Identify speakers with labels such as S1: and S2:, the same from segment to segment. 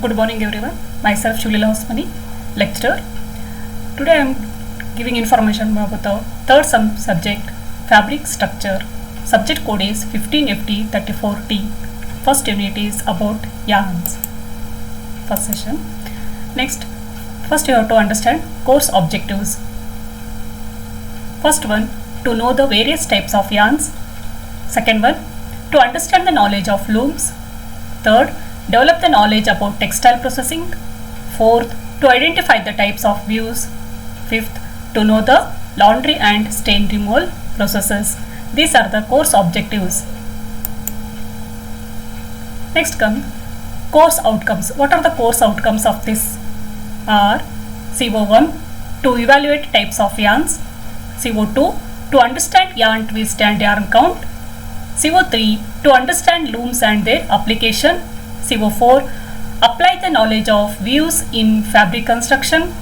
S1: Good morning everyone. Myself Shulila Osmani, lecturer. Today I am giving information about the third subject, fabric structure. Subject code is 15FT34T. First unit is about yarns. First session. Next, first you have to understand course objectives. First one, to know the various types of yarns. Second one, to understand the knowledge of looms. Third, develop the knowledge about textile processing. Fourth, to identify the types of views. Fifth, to know the laundry and stain removal processes. These are the course objectives. Next come course outcomes. What are the course outcomes of this? Are CO1, to evaluate types of yarns. CO2, to understand yarn twist and yarn count. CO3, to understand looms and their application. CO4, apply the knowledge of views in fabric construction.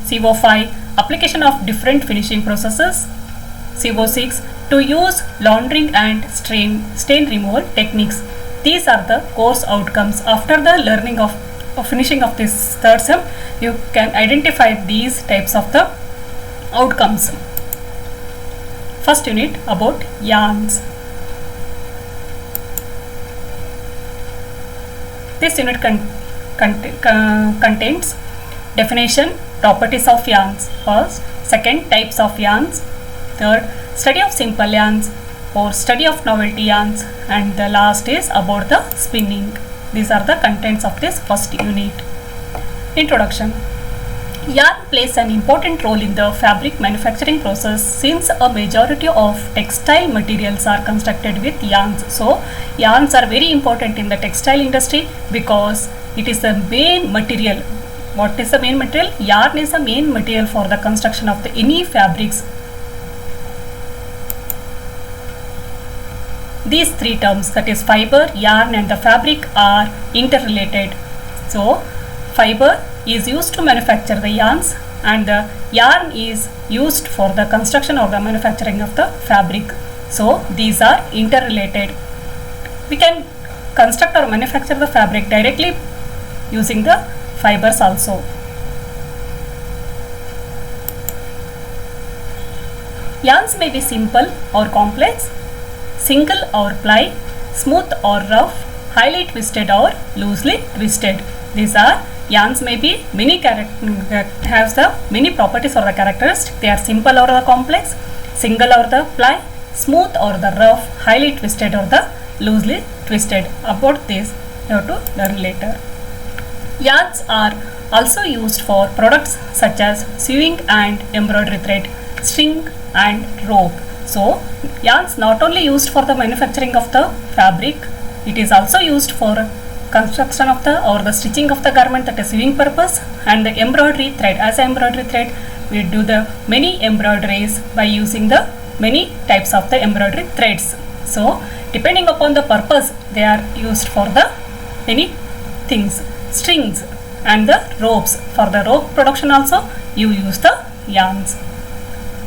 S1: CO5, application of different finishing processes. CO6, to use laundering and stain removal techniques. These are the course outcomes. After the learning of finishing of this third sem, you can identify these types of the outcomes. First unit about yarns. This unit contains definition, properties of yarns. First, second, types of yarns. Third, study of simple yarns or study of novelty yarns, and the last is about the spinning. These are the contents of this first unit. Introduction. Yarn plays an important role in the fabric manufacturing process since a majority of textile materials are constructed with yarns. So, yarns are very important in the textile industry because it is the main material. What is the main material? Yarn is the main material for the construction of any fabrics. These three terms, that is fiber, yarn and the fabric, are interrelated. So, fiber is used to manufacture the yarns and the yarn is used for the construction or the manufacturing of the fabric. So, these are interrelated. We can construct or manufacture the fabric directly using the fibers also. Yarns may be simple or complex, single or ply, smooth or rough, highly twisted or loosely twisted. These are yarns may be has the many properties or the characteristics. They are simple or the complex, single or the ply, smooth or the rough, highly twisted or the loosely twisted. About this you have to learn later. Yarns are also used for products such as sewing and embroidery thread, string and rope. So, yarns not only used for the manufacturing of the fabric, it is also used for construction of the stitching of the garment, that is sewing purpose, and the embroidery thread. As embroidery thread, we do the many embroideries by using the many types of the embroidery threads. So, depending upon the purpose, they are used for the many things. Strings and the ropes. For the rope production also, you use the yarns.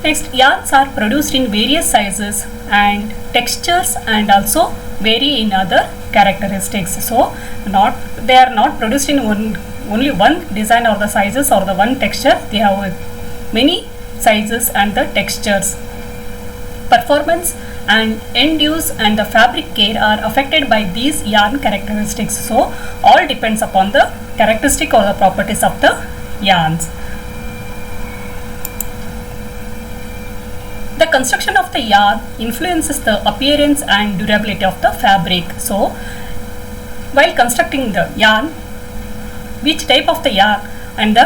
S1: Next, yarns are produced in various sizes and textures and also vary in other characteristics. So, they are not produced in only one design or the sizes or the one texture. They have many sizes and the textures. Performance and end use and the fabric care are affected by these yarn characteristics. So, all depends upon the characteristic or the properties of the yarns. The construction of the yarn influences the appearance and durability of the fabric. So, while constructing the yarn, which type of the yarn and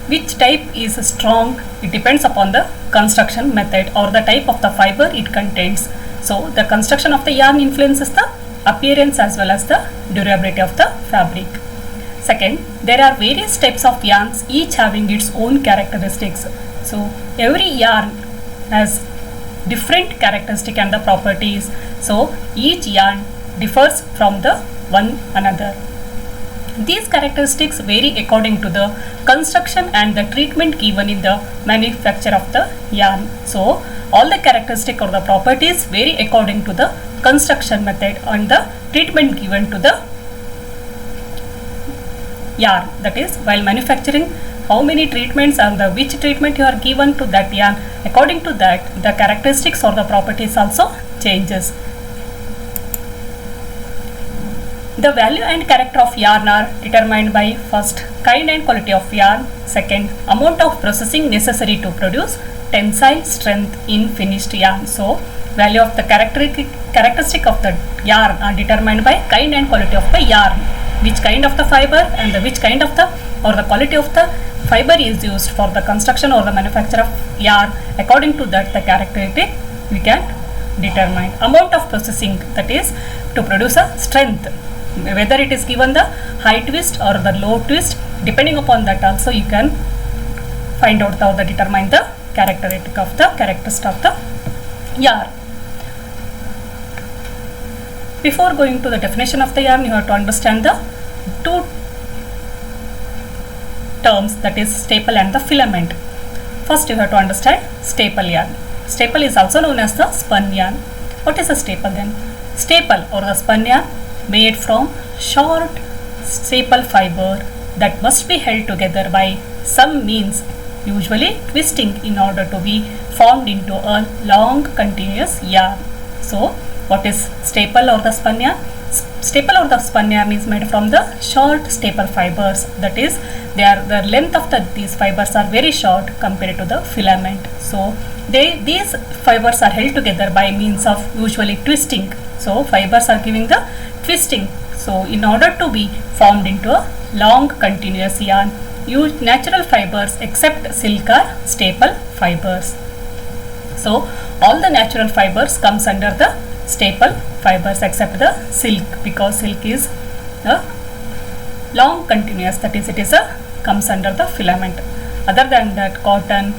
S1: which type is strong, it depends upon the construction method or the type of the fiber it contains. So, the construction of the yarn influences the appearance as well as the durability of the fabric. Second, there are various types of yarns, each having its own characteristics. So, every yarn has different characteristic and the properties. So, each yarn differs from the one another. These characteristics vary according to the construction and the treatment given in the manufacture of the yarn. So, all the characteristics or the properties vary according to the construction method and the treatment given to the yarn. That is, while manufacturing, how many treatments and the which treatment you are given to that yarn, according to that the characteristics or the properties also changes. The value and character of yarn are determined by first, kind and quality of yarn, second, amount of processing necessary to produce tensile strength in finished yarn. So value of the characteristic of the yarn are determined by kind and quality of the yarn, which kind of the fiber and which kind of the or the quality of the fiber is used for the construction or the manufacture of yarn. According to that the characteristic we can determine. Amount of processing, that is to produce a strength, whether it is given the high twist or the low twist, depending upon that also you can find out how to determine the characteristic of the yarn. Before going to the definition of the yarn, you have to understand the two terms, that is staple and the filament. First you have to understand staple yarn. Staple is also known as the spun yarn. What is a staple then? Staple or the spun yarn made from short staple fiber that must be held together by some means, usually twisting, in order to be formed into a long continuous yarn. So what is staple or the spun yarn? Staple or the spun yarn is made from the short staple fibers, that is the length of these fibers are very short compared to the filament. So these fibers are held together by means of usually twisting. So fibers are giving the twisting. So in order to be formed into a long continuous yarn, use natural fibers except silk are staple fibers. So all the natural fibers comes under the staple fibers except the silk, because silk is a long continuous, that is it is a comes under the filament. Other than that, cotton,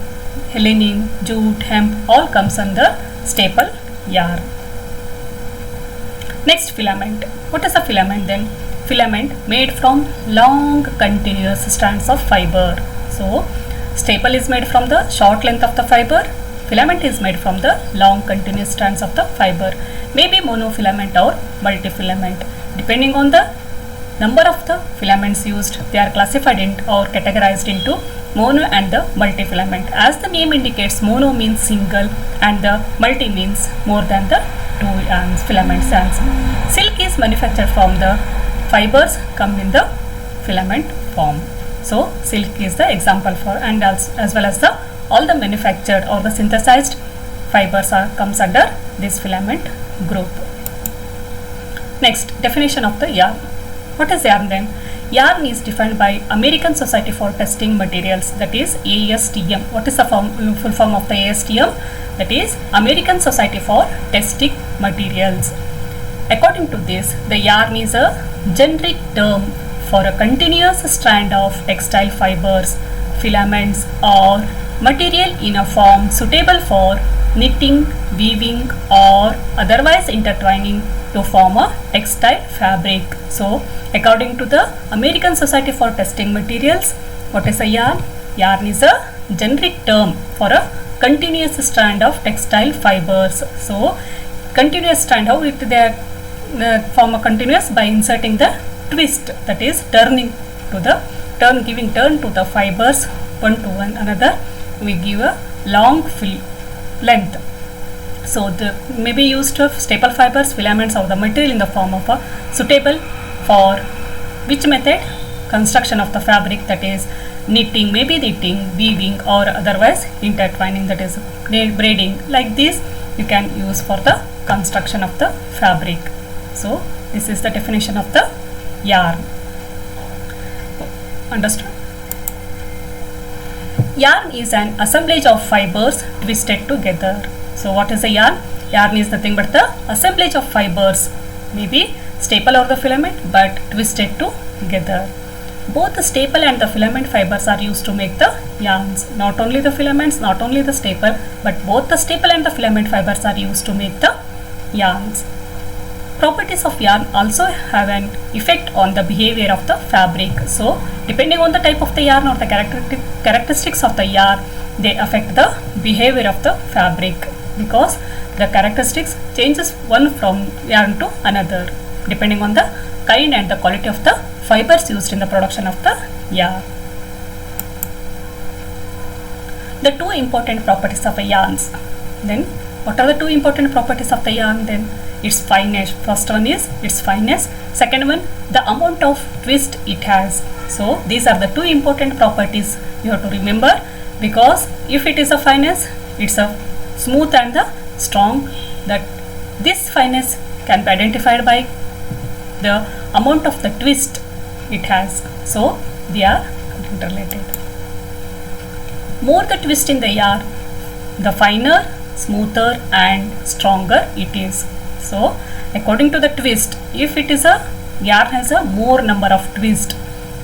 S1: linen, jute, hemp all comes under staple yarn. Next, filament. What is a filament then? Filament made from long continuous strands of fiber. So staple is made from the short length of the fiber, filament is made from the long continuous strands of the fiber, maybe monofilament or multifilament. Depending on the number of the filaments used, they are classified or categorized into mono and the multifilament. As the name indicates, mono means single and the multi means more than the two filament strands. Silk is manufactured from the fibers come in the filament form. So silk is the example for, and as well as the all the manufactured or the synthesized fibers comes under this filament group. Next, definition of the yarn. What is yarn then? Yarn is defined by American Society for Testing Materials, that is ASTM. What is the full form of the ASTM? That is American Society for Testing Materials. According to this, the yarn is a generic term for a continuous strand of textile fibers, filaments or material in a form suitable for knitting, weaving or otherwise intertwining to form a textile fabric. So according to the American Society for Testing Materials, what is a yarn? Yarn is a generic term for a continuous strand of textile fibers. So continuous strand, how it they form a continuous? By inserting the twist, that is turning to the giving turn to the fibers one to one another, we give a long length. So the may be used of staple fibers, filaments or the material in the form of a suitable for which method? Construction of the fabric, that is knitting, maybe knitting, weaving or otherwise intertwining, that is braiding. Like this you can use for the construction of the fabric. So this is the definition of the yarn. Understood? Yarn is an assemblage of fibers twisted together. So what is a yarn? Yarn is nothing but the assemblage of fibers, maybe staple or the filament, but twisted together. Both the staple and the filament fibers are used to make the yarns. Not only the filaments, not only the staple, but both the staple and the filament fibers are used to make the yarns. Properties of yarn also have an effect on the behavior of the fabric. So depending on the type of the yarn or the characteristics of the yarn, they affect the behavior of the fabric, because the characteristics changes one from yarn to another. depending on the kind and the quality of the fibers used in the production of the yarn. The two important properties of a yarns. Then what are the two important properties of the yarn? Then its fineness. First one is its fineness. Second one, the amount of twist it has. So these are the two important properties you have to remember, because if it is a fineness, it's a smooth and the strong. That this fineness can be identified by the amount of the twist it has. So they are interrelated. More the twist in the yarn, the finer, smoother and stronger it is. So according to the twist, if it is a yarn has a more number of twist,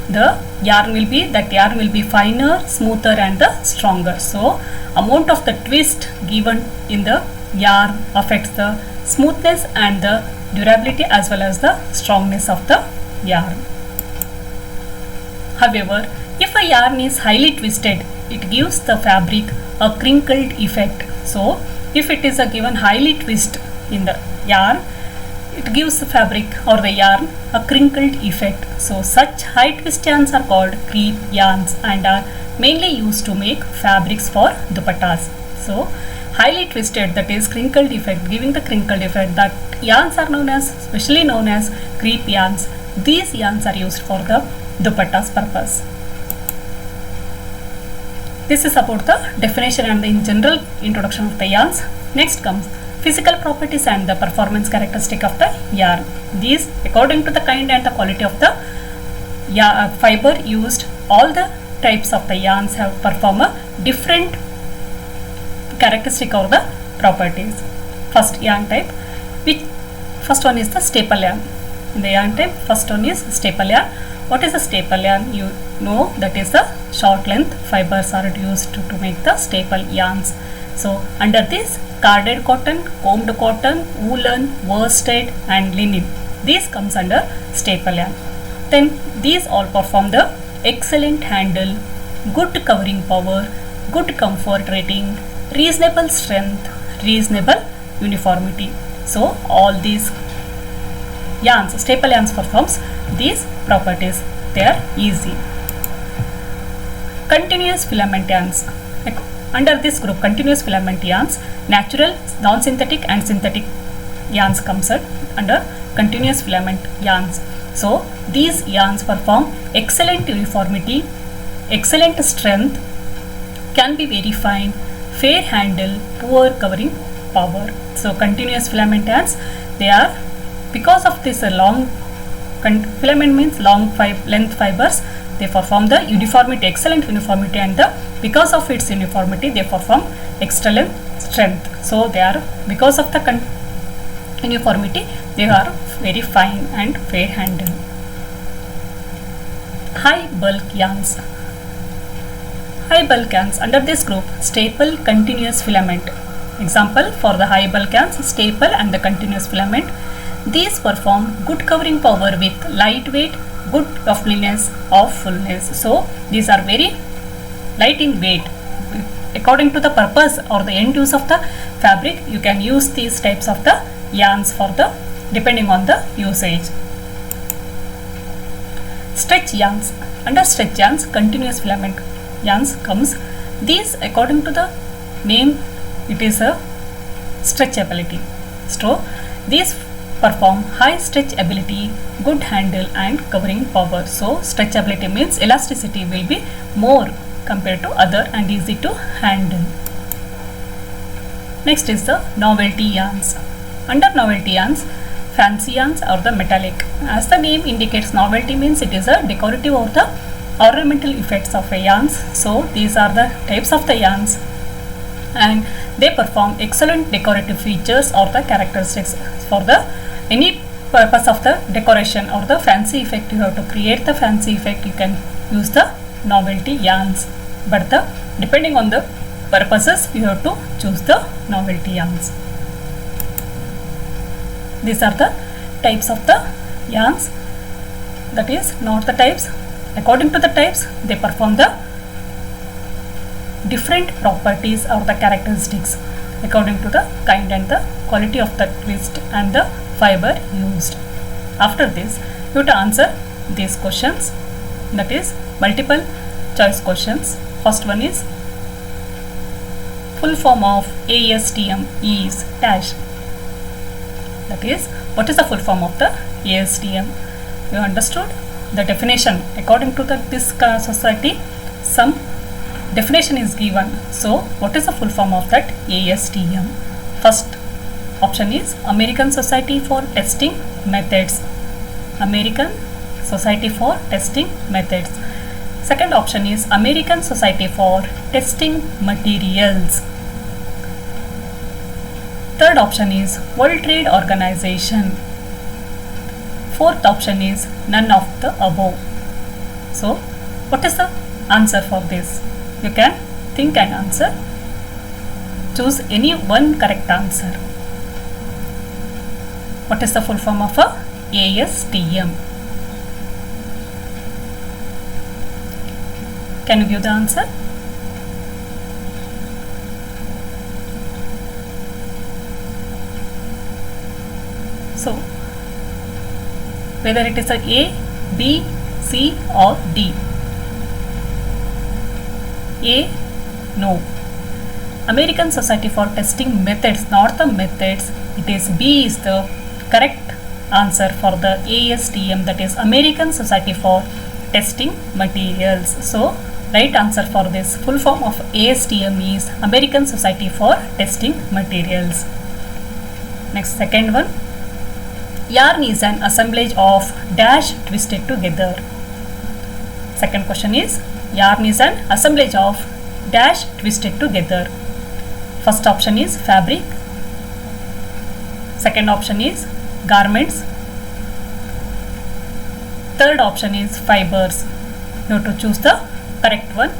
S1: the yarn will be finer, smoother and the stronger. So amount of the twist given in the yarn affects the smoothness and the durability as well as the strongness of the yarn. However, if a yarn is highly twisted, it gives the fabric a crinkled effect. So if it is a given highly twist in the yarn, it gives the fabric or the yarn a crinkled effect. So such high twist yarns are called crepe yarns and are mainly used to make fabrics for dupattas. So highly twisted, that is crinkled effect, giving the crinkled effect, that yarns are specially known as crepe yarns. These yarns are used for the dupattas purpose. This is about the definition and the in general introduction of the yarns. Next comes physical properties and the performance characteristic of the yarn. These, according to the kind and the quality of the fiber used, all the types of the yarns have perform a different characteristic or the properties. First yarn type, which first one is the staple yarn. In the yarn type, first one is staple yarn. What is a staple yarn? You know, that is the short length fibers are used to make the staple yarns. So under this, carded cotton, combed cotton, woolen, worsted and linen, these comes under staple yarn. Then these all perform the excellent handle, good covering power, good comfort rating, reasonable strength, reasonable uniformity. So all these yarns, staple yarns performs these properties. They are easy. Continuous filament yarns. Under this group, continuous filament yarns, natural, non-synthetic and synthetic yarns comes under continuous filament yarns. So these yarns perform excellent uniformity, excellent strength, can be very fine, fair handle, poor covering power. So continuous filament yarns, they are, because of this long filament means long length fibers, they perform the uniformity, excellent uniformity, and because of its uniformity they perform excellent strength. So they are, because of the uniformity, they are very fine and fair handle. High bulk yarns. High bulk yarns, under this group, staple, continuous filament. Example for the high bulk yarns, staple and the continuous filament. These perform good covering power with lightweight, good toughness of fullness. So these are very light in weight. According to the purpose or the end use of the fabric, you can use these types of the yarns for the, depending on the usage. Stretch yarns. Under stretch yarns, continuous filament yarns comes. These, according to the name, it is a stretchability. So these perform high stretch ability, good handle and covering power. So stretchability means elasticity will be more compared to other and easy to handle. Next is the novelty yarns. Under novelty yarns, fancy yarns or the metallic. As the name indicates, novelty means it is a decorative or the ornamental effects of a yarns. So these are the types of the yarns and they perform excellent decorative features or the characteristics. For the any purpose of the decoration or the fancy effect, you have to create the fancy effect, you can use the novelty yarns, but depending on the purposes you have to choose the novelty yarns. These are the types of the yarns, that is not the types. According to the types, they perform the different properties or the characteristics according to the kind and the quality of the twist and the fiber used. After this, you have to answer these questions, that is multiple choice questions. First one is full form of ASTM is dash. That is, what is the full form of the ASTM? You understood the definition. According to this society, some definition is given. So, what is the full form of that ASTM? First option is American Society for Testing Methods. American Society for Testing Methods. Second option is American Society for Testing Materials. Third option is World Trade Organization. Fourth option is none of the above. So, what is the answer for this? You can think and answer. Choose any one correct answer. What is the full form of a ASTM? Can you give the answer? So, whether it is a A, B, C or D. A, no. American Society for Testing Methods, not the methods. It is B is the correct answer for the ASTM, that is American Society for Testing Materials. So, right answer for this full form of ASTM is American Society for Testing Materials. Next, second one. Yarn is an assemblage of dash twisted together. Second question is yarn is an assemblage of dash twisted together. First option is fabric. Second option is garments. Third option is fibers. You have to choose the correct one.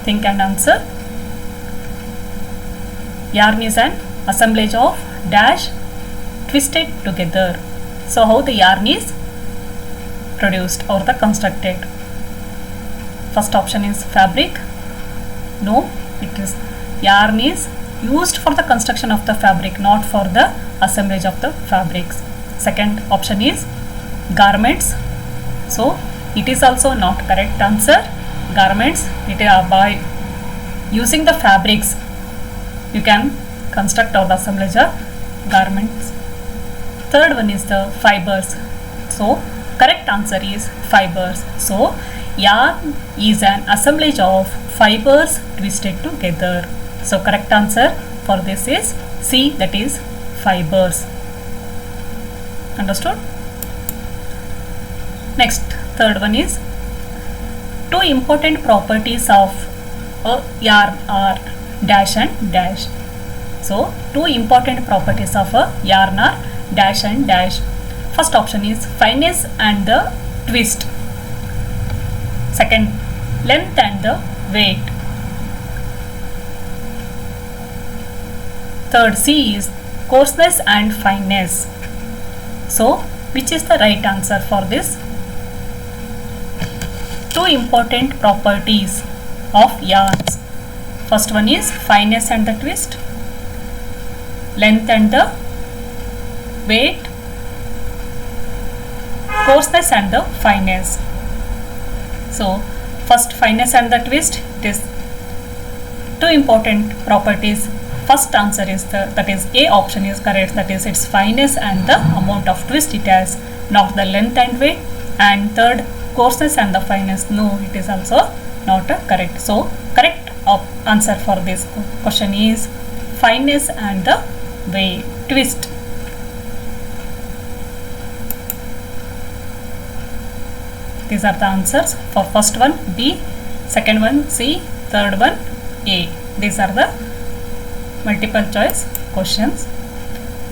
S1: Think and answer. Yarn is an assemblage of dash twisted together. So, how the yarn is produced or the constructed? First option is fabric. No, it is yarn is used for the construction of the fabric, not for the assemblage of the fabrics. Second option is garments. So, it is also not correct answer. Garments, it is by using the fabrics you can construct or the assemblage of garments. Third one is the fibers. So, correct answer is fibers. So, yarn is an assemblage of fibers twisted together. So, correct answer for this is C, that is fibers. Understood? Next, third one is two important properties of a yarn are dash and dash. So, two important properties of a yarn are dash and dash. First option is fineness and the twist. Second, length and the weight. Third, C is coarseness and fineness. So, which is the right answer for this? Two important properties of yarns. First one is fineness and the twist, length and the weight, coarseness and the fineness. So, first fineness and the twist, it is two important properties. First answer is that is A option is correct, that is its fineness and the amount of twist it has, not the length and weight. And third, coarseness and the fineness, no, it is also not correct. So, correct answer for this question is fineness and the weight, twist. These are the answers for first one B, second one C, third one A. These are the multiple choice questions.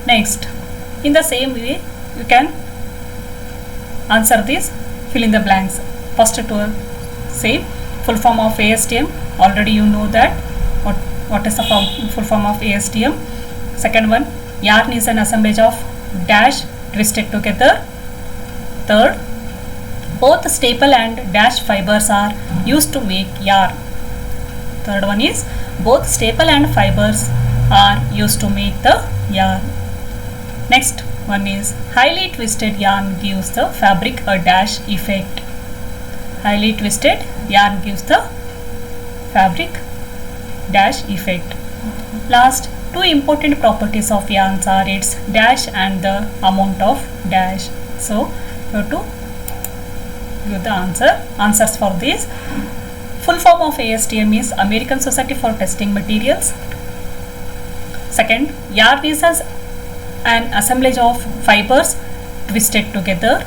S1: Next, in the same way you can answer this, fill in the blanks. First to say full form of ASTM, already you know that what is the full form of ASTM. Second one, yarn is an assemblage of dash twisted together. Third, both staple and dash fibers are used to make yarn. Third one is both staple and fibers are used to make the yarn. Next, One is highly twisted yarn gives the fabric a dash effect. Highly twisted yarn gives the fabric dash effect. Last, two important properties of yarns are its dash and the amount of dash. So you have to give the answers for this. Full form of ASTM is American Society for Testing Materials. Second, yarn is an assemblage of fibers twisted together.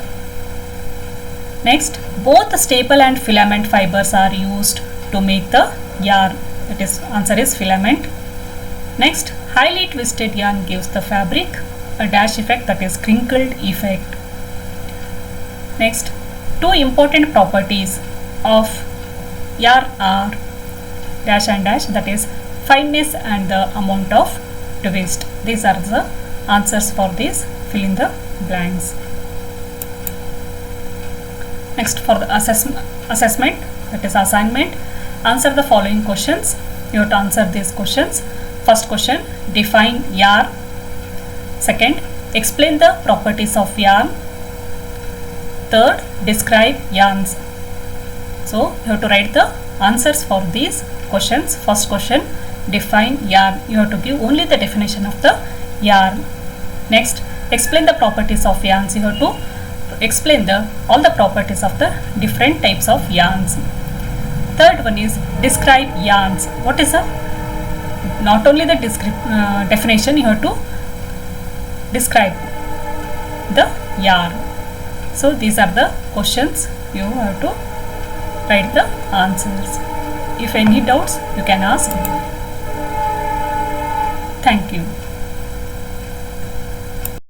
S1: Next, both staple and filament fibers are used to make the yarn. That is, answer is filament. Next, highly twisted yarn gives the fabric a dash effect, that is crinkled effect. Next, two important properties of yarn are dash and dash, that is fineness and the amount of twist. These are the answers for this. Fill in the blanks. Next, for the assessment, that is assignment, answer the following questions. You have to answer these questions. First question, define yarn. Second, explain the properties of yarn. Third, describe yarns. So you have to write the answers for these questions. First question, define yarn. You have to give only the definition of the yarn. Next, explain the properties of yarns. You have to explain all the properties of the different types of yarns. Third one is describe yarns. What is not only the definition, you have to describe the yarn. So these are the questions. You have to write the answers. If any doubts, you can ask. Thank you.